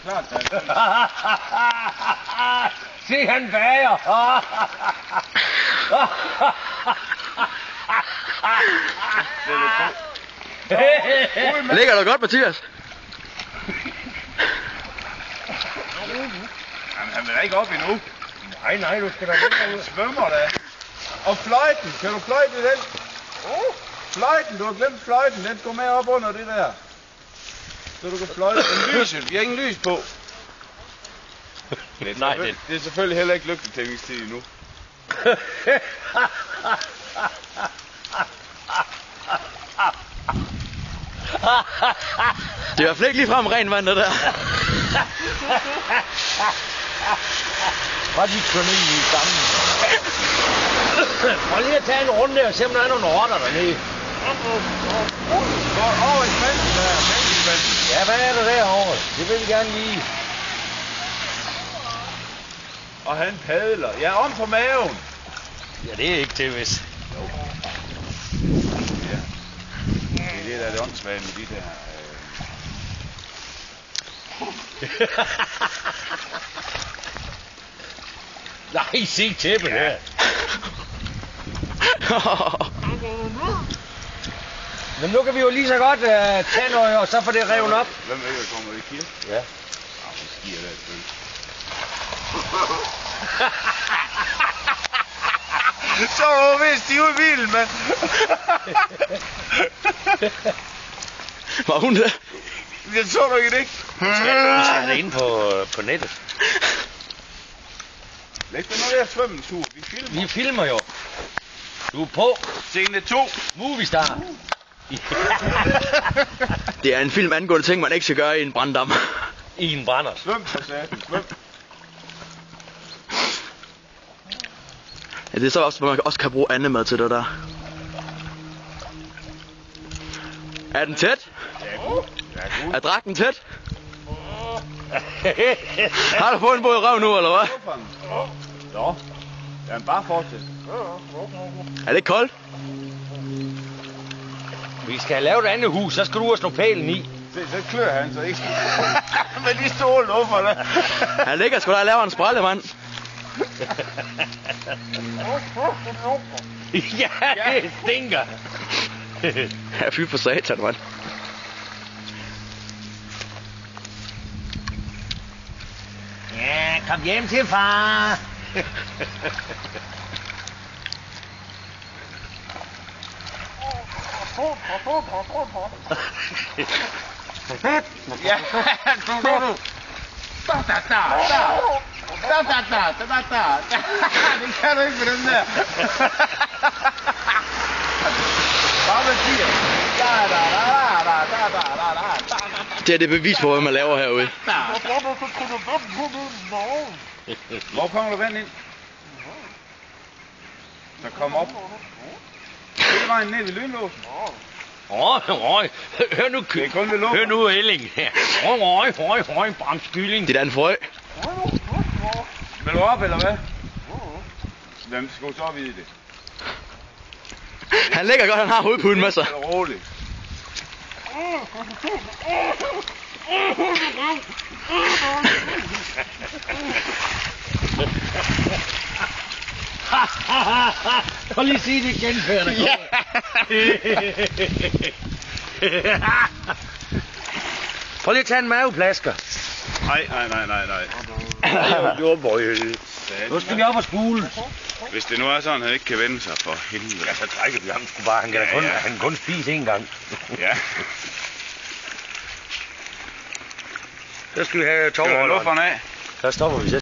klart. Se, han bager. Ligger du godt, Mathias? Jamen, han vil da ikke op endnu. Nej, du skal da ikke Han svømmer da. Og fløjten, kan du fløjte den? Fløjten, du har glemt fløjten, den går med op under det der. Så du kan fløjte. Den lyset, vi har ingen lys på. Det er selvfølgelig heller ikke lygtetændingstid endnu. Det er i hvert fald ikke ligefrem ren vand, det der. Bare de kører ned i dammen. Prøv lige at tage en runde og se, om der er nogle rotter dernede. Over i spanden der, mælkespanden. Ja, hvad er der derovre? Det vil vi gerne lige. Og han padler. Ja, om på maven. Ja, det er ikke det, hvis. Ja. Det er det, der er det åndssvage med de der... Nej, se tæppet her. Men nu kan vi jo lige så godt tage noget, og så får det revet op. Hvem er det, der kommer i kirke? Ja. Ja, vi skier der selvfølgelig. Så var vi stive i bilen, mand. Var hun der? Jeg så du ikke det. Vi skal have det inde på nettet. Læg dig nu der svømmetur. Vi filmer jo. Du er på. Scene 2. Movistar. Det er en film angående ting, man ikke skal gøre i en branddam. I en brænder. Svøm for satan. Svøm. Ja, det er så også, hvor man også kan bruge andet mad til det der. Er den tæt? Ja, god. Ja, god. Er dragten tæt? Har du fået en båd i røv nu, eller hvad? Nå. Jamen bare fortsæt. Er det ikke koldt? Vi skal have lavet et andet hus, så skal du også slå pælen i. Se, så klør han så ikke. Med de store luffer der. Han ligger sgu da og laver en sprælle, mand. Ja, det stinker. Ja, fy for satan, mand. Ja, kom hjem til far. Ja, du. Det kan du ikke med den der. Bare med tiger. Det er det bevis på, hvad man laver herude. Hvor kommer der vand ind? Der kommer op. Hele vejen ned ved lynlåsen. Hør nu, Det er kun ved låsen. hør nu, Elling. Røg, bramskylling. Det er da en frø. Vil du op, eller hvad? Hvem skal så vide det? Han ligger godt, han har hovedpuden med sig. Det er roligt. Prøv lige at sige det igen, før der kommer. Prøv lige at tage en maveplasker. Nej. Jo, boy. Nu skal vi op og spule. Hvis det nu er sådan, at han ikke kan vende sig for helvede. Ja, så trækker vi ham sgu bare. Han kan kun spise en gang. Ja. Så skal vi have tovholderen. Lufteren af. Så stopper vi selv.